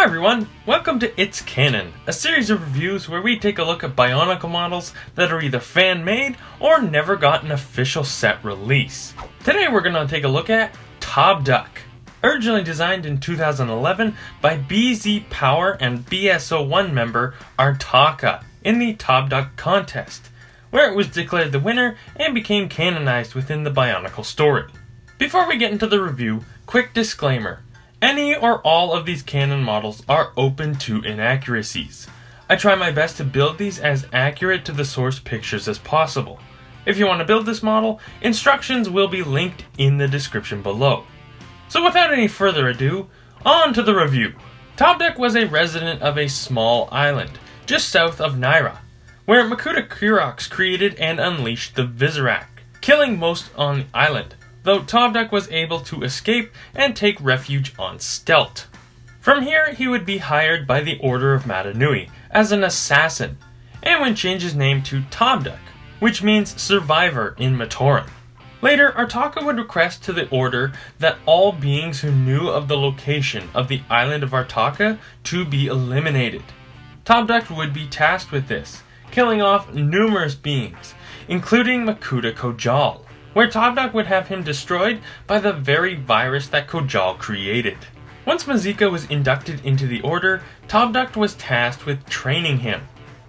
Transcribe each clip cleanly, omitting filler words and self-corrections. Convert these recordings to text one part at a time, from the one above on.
everyone, welcome to It's Canon, a series of reviews where we take a look at Bionicle models that are either fan-made or never got an official set release. Today we're going to take a look at Tobduk. Originally designed in 2011 by BZ Power and BSO1 member Articulation in the Tobduk contest, where it was declared the winner and became canonized within the Bionicle story. Before we get into the review, quick disclaimer. Any or all of these Canon models are open to inaccuracies. I try my best to build these as accurate to the source pictures as possible. If you want to build this model, instructions will be linked in the description below. So without any further ado, on to the review. Tobduk was a resident of a small island, just south of Naira, where Makuta Kuroks created and unleashed the Visorak, killing most on the island, though Tobduk was able to escape and take refuge on stealth. From here, he would be hired by the Order of Matanui as an assassin, and would change his name to Tobduk, which means survivor in Matoran. Later, Artaka would request to the Order that all beings who knew of the location of the island of Artaka to be eliminated. Tobduk would be tasked with this, killing off numerous beings, including Makuta Kojal, where Tobduk would have him destroyed by the very virus that Kojal created. Once Mazika was inducted into the Order, Tobduk was tasked with training him.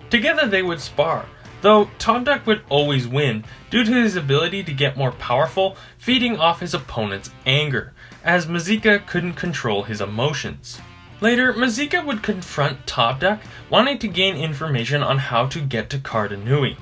Together they would spar, though Tobduk would always win due to his ability to get more powerful, feeding off his opponent's anger, as Mazika couldn't control his emotions. Later, Mazika would confront Tobduk, wanting to gain information on how to get to Kardanui.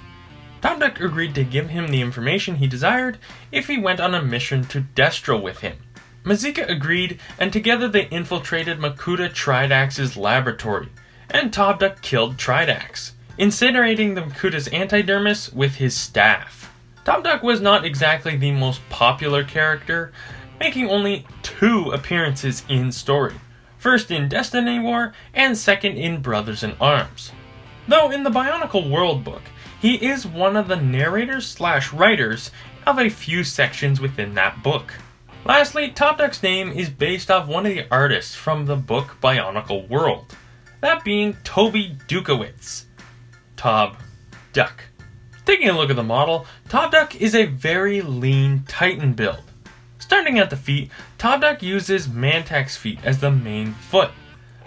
Tobduk agreed to give him the information he desired if he went on a mission to Destro with him. Mazika agreed, and together they infiltrated Makuta Tridax's laboratory, and Tobduk killed Tridax, incinerating the Makuta's antidermis with his staff. Tobduk was not exactly the most popular character, making only 2 appearances in story, first in Destiny War and second in Brothers in Arms. Though in the Bionicle World book, he is one of the narrators/writers of a few sections within that book. Lastly, Tobduk's name is based off one of the artists from the book Bionicle World, that being Tobduk. Tobduk. Taking a look at the model, Tobduk is a very lean Titan build. Starting at the feet, Tobduk uses Mantax feet as the main foot,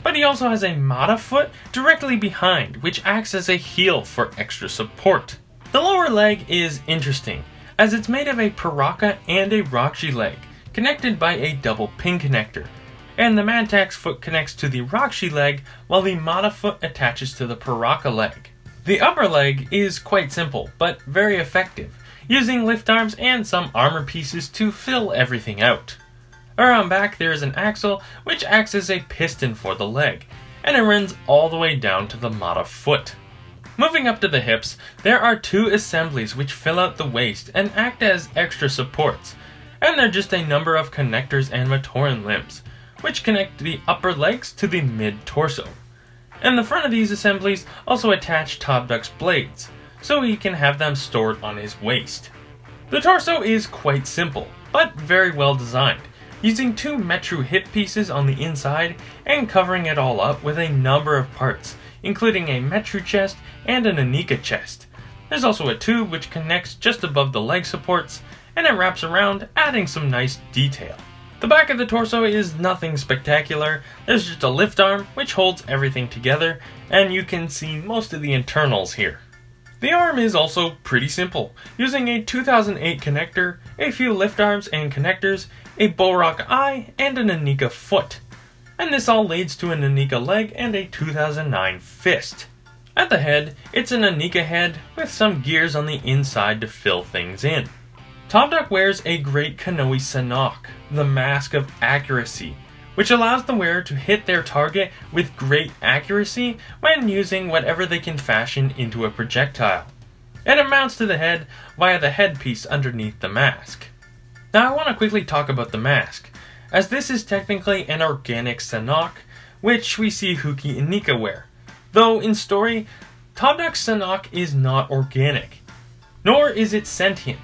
but he also has a Mata foot directly behind, which acts as a heel for extra support. The lower leg is interesting, as it's made of a Paraka and a Rakshi leg, connected by a double pin connector, and the Mantax foot connects to the Rakshi leg, while the Mata foot attaches to the Paraka leg. The upper leg is quite simple, but very effective, using lift arms and some armor pieces to fill everything out. Around back there is an axle which acts as a piston for the leg, and it runs all the way down to the Mata foot. Moving up to the hips, there are 2 assemblies which fill out the waist and act as extra supports, and they're just a number of connectors and Matoran limbs, which connect the upper legs to the mid-torso. And the front of these assemblies also attach Tobduk's blades, so he can have them stored on his waist. The torso is quite simple, but very well designed, using 2 Metru hip pieces on the inside and covering it all up with a number of parts, including a Metru chest and an Anika chest. There's also a tube which connects just above the leg supports, and it wraps around, adding some nice detail. The back of the torso is nothing spectacular. There's just a lift arm which holds everything together, and you can see most of the internals here. The arm is also pretty simple, using a 2008 connector, a few lift arms and connectors, a Borak eye, and an Anika foot. And this all leads to an Anika leg and a 2009 fist. At the head, it's an Anika head with some gears on the inside to fill things in. Tobduk wears a Great Kanohi Sanok, the Mask of Accuracy, which allows the wearer to hit their target with great accuracy when using whatever they can fashion into a projectile. And it mounts to the head via the headpiece underneath the mask. Now I want to quickly talk about the mask, as this is technically an organic Sanok, which we see Huki and Nika wear. Though in story, Tobduk's Sanok is not organic, nor is it sentient.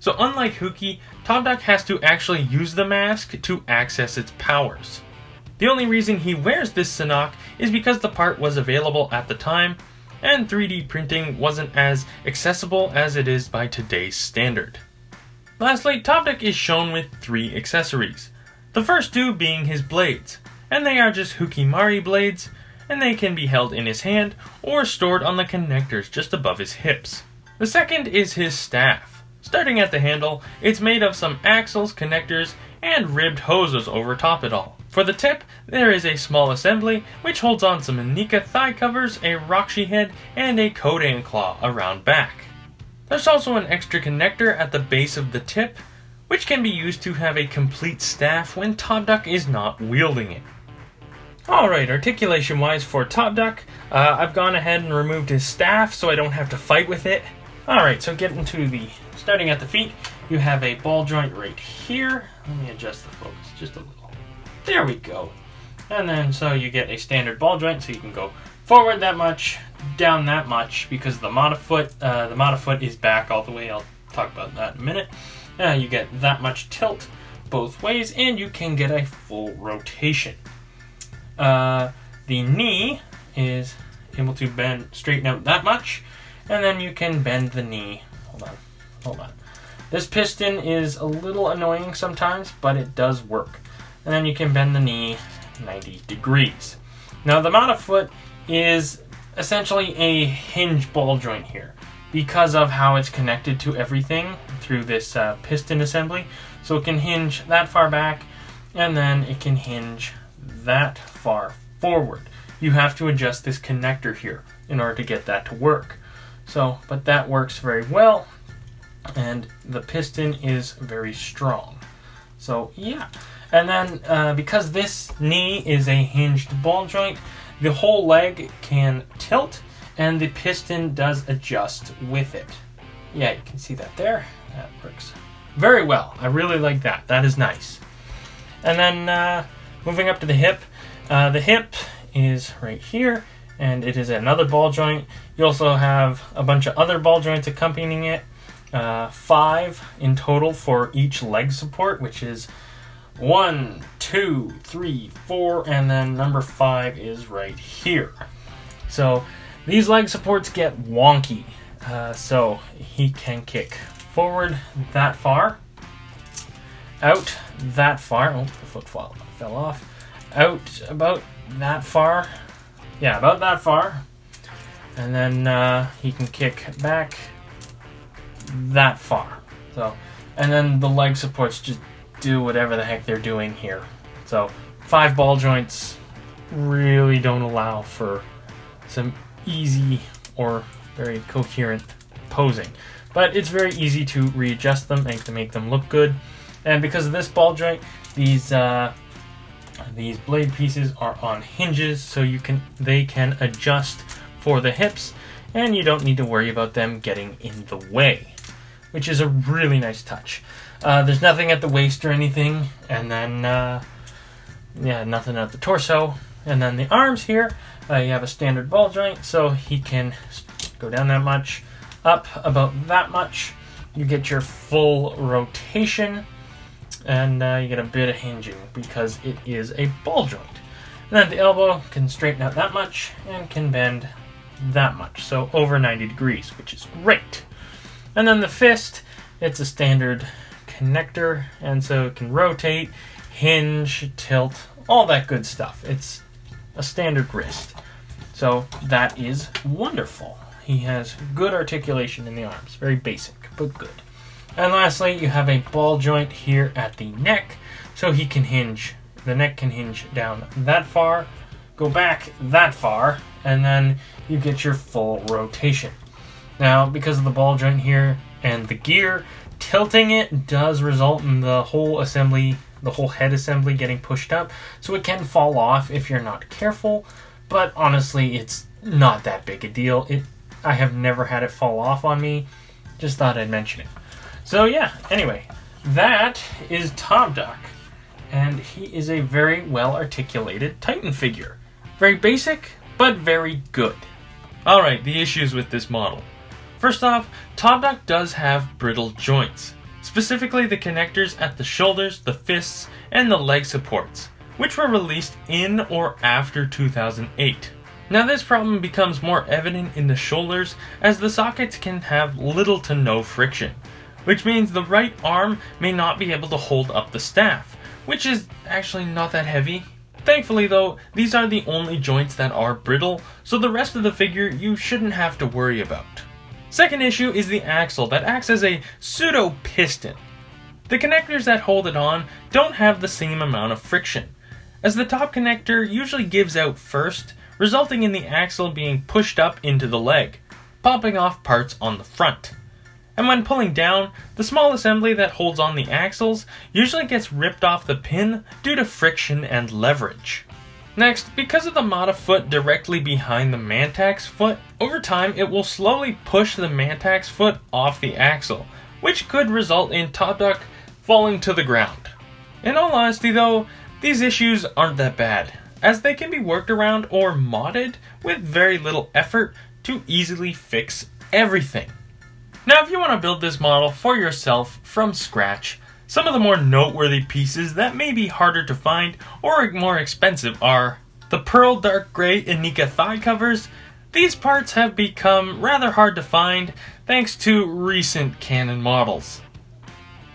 So unlike Huki, Tobduk has to actually use the mask to access its powers. The only reason he wears this Sanok is because the part was available at the time, and 3D printing wasn't as accessible as it is by today's standard. Lastly, Tobduk is shown with 3 accessories. The first 2 being his blades, and they are just Hukimari blades, and they can be held in his hand or stored on the connectors just above his hips. The second is his staff. Starting at the handle, it's made of some axles, connectors, and ribbed hoses over top it all. For the tip, there is a small assembly which holds on some Anika thigh covers, a Rakshi head, and a Kodan claw around back. There's also an extra connector at the base of the tip, which can be used to have a complete staff when Tobduk is not wielding it. Alright, articulation wise for Tobduk, I've gone ahead and removed his staff so I don't have to fight with it. Alright, so starting at the feet, you have a ball joint right here. Let me adjust the focus just a little. There we go. And then so you get a standard ball joint, so you can go forward that much, down that much, because the Monofoot is back all the way. I'll talk about that in a minute. You get that much tilt both ways, and you can get a full rotation. The knee is able to straighten out that much, and then you can bend the knee. Hold on. This piston is a little annoying sometimes, but it does work. And then you can bend the knee 90 degrees. Now the Monofoot is essentially a hinge ball joint here because of how it's connected to everything through this piston assembly. So it can hinge that far back, and then it can hinge that far forward. You have to adjust this connector here in order to get that to work. But that works very well, and the piston is very strong. So yeah. And then because this knee is a hinged ball joint, the whole leg can tilt, and the piston does adjust with it. Yeah, you can see that there. That works very well. I really like that. That is nice. And then moving up to the hip. The hip is right here, and it is another ball joint. You also have a bunch of other ball joints accompanying it. 5 in total for each leg support, which is 1, 2, 3, 4, and then number 5 is right here. So these leg supports get wonky. So he can kick forward that far, out that far. Oh, the foot fell off. Out about that far. Yeah, about that far. And then he can kick back that far. And then the leg supports just do whatever the heck they're doing here. So 5 ball joints really don't allow for some easy or very coherent posing. But it's very easy to readjust them and to make them look good. And because of this ball joint, these blade pieces are on hinges, so they can adjust for the hips, and you don't need to worry about them getting in the way, which is a really nice touch. There's nothing at the waist or anything, and then nothing at the torso. And then the arms here, you have a standard ball joint, so he can go down that much, up about that much. You get your full rotation, and you get a bit of hinging because it is a ball joint. And then the elbow can straighten out that much and can bend that much, so over 90 degrees, which is great. And then the fist, it's a standard connector, and so it can rotate, hinge, tilt, all that good stuff. It's a standard wrist. So that is wonderful. He has good articulation in the arms. Very basic, but good. And lastly, you have a ball joint here at the neck, so he can hinge. The neck can hinge down that far, go back that far, and then you get your full rotation. Now, because of the ball joint here and the gear, tilting it does result in the whole assembly, the whole head assembly getting pushed up, so it can fall off if you're not careful, but honestly, it's not that big a deal. I have never had it fall off on me. Just thought I'd mention it. So yeah, anyway, that is Tobduk, and he is a very well articulated Titan figure. Very basic, but very good. Alright, the issues with this model. First off, Tobduk does have brittle joints, specifically the connectors at the shoulders, the fists, and the leg supports. which were released in or after 2008. Now this problem becomes more evident in the shoulders as the sockets can have little to no friction, which means the right arm may not be able to hold up the staff, which is actually not that heavy. Thankfully though, these are the only joints that are brittle, so the rest of the figure you shouldn't have to worry about. Second issue is the axle that acts as a pseudo piston. The connectors that hold it on don't have the same amount of friction, as the top connector usually gives out first, resulting in the axle being pushed up into the leg, popping off parts on the front. And when pulling down, the small assembly that holds on the axles usually gets ripped off the pin due to friction and leverage. Next, because of the Mata foot directly behind the Mantax foot, over time it will slowly push the Mantax foot off the axle, which could result in Tobduk falling to the ground. In all honesty though, these issues aren't that bad, as they can be worked around or modded with very little effort to easily fix everything. Now if you want to build this model for yourself from scratch, some of the more noteworthy pieces that may be harder to find or more expensive are the pearl dark grey Inika thigh covers. These parts have become rather hard to find thanks to recent Canon models.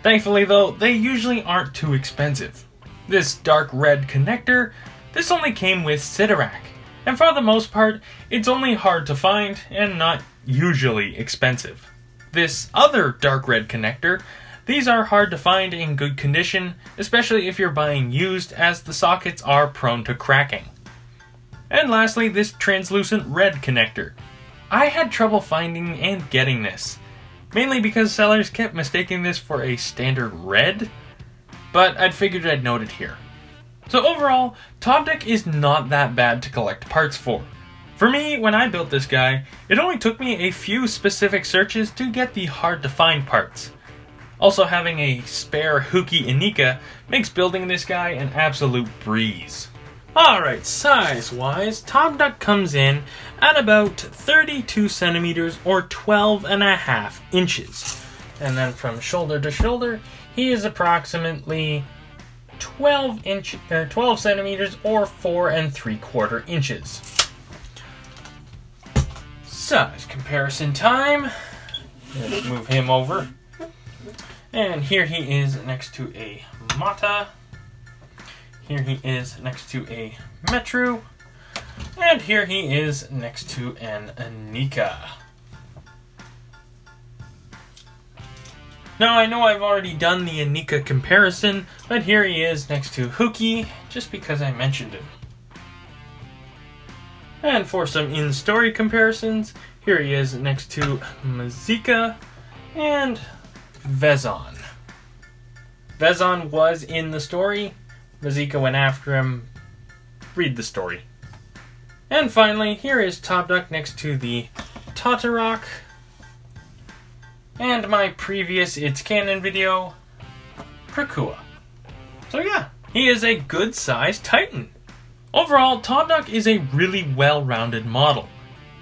Thankfully though, they usually aren't too expensive. This dark red connector, this only came with Sidorak, and for the most part, it's only hard to find and not usually expensive. This other dark red connector, these are hard to find in good condition, especially if you're buying used, as the sockets are prone to cracking. And lastly, this translucent red connector. I had trouble finding and getting this, mainly because sellers kept mistaking this for a standard red, but I'd figured I'd note it here. So overall, Tobduk is not that bad to collect parts for. For me, when I built this guy, it only took me a few specific searches to get the hard to find parts. Also, having a spare Huki Inika makes building this guy an absolute breeze. Alright, size-wise, Tobduk comes in at about 32 centimeters or 12.5 inches. And then from shoulder to shoulder, he is approximately 12 centimeters or 4 3/4 inches. Size comparison time. Let's move him over. And here he is next to a Mata. Here he is next to a Metru. And here he is next to an Inika. Now I know I've already done the Inika comparison, but here he is next to Huki, just because I mentioned him. And for some in-story comparisons, here he is next to Mazika and Vezon. Vezon was in the story, Mazika went after him. Read the story. And finally, here is Tobduk next to the Tatarok. And my previous It's Canon video, Krakua. So yeah, he is a good-sized Titan. Overall, Tobduk is a really well-rounded model.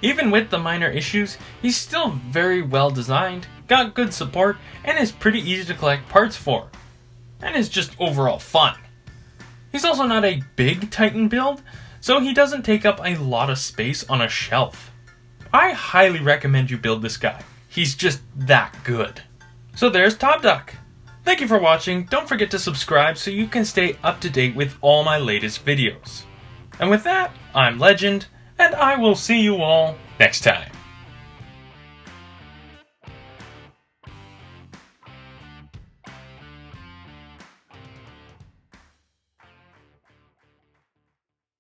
Even with the minor issues, he's still very well designed, got good support, and is pretty easy to collect parts for. And is just overall fun. He's also not a big Titan build, so he doesn't take up a lot of space on a shelf. I highly recommend you build this guy. He's just that good. So there's Tobduk. Thank you for watching. Don't forget to subscribe so you can stay up to date with all my latest videos. And with that, I'm Legend, and I will see you all next time.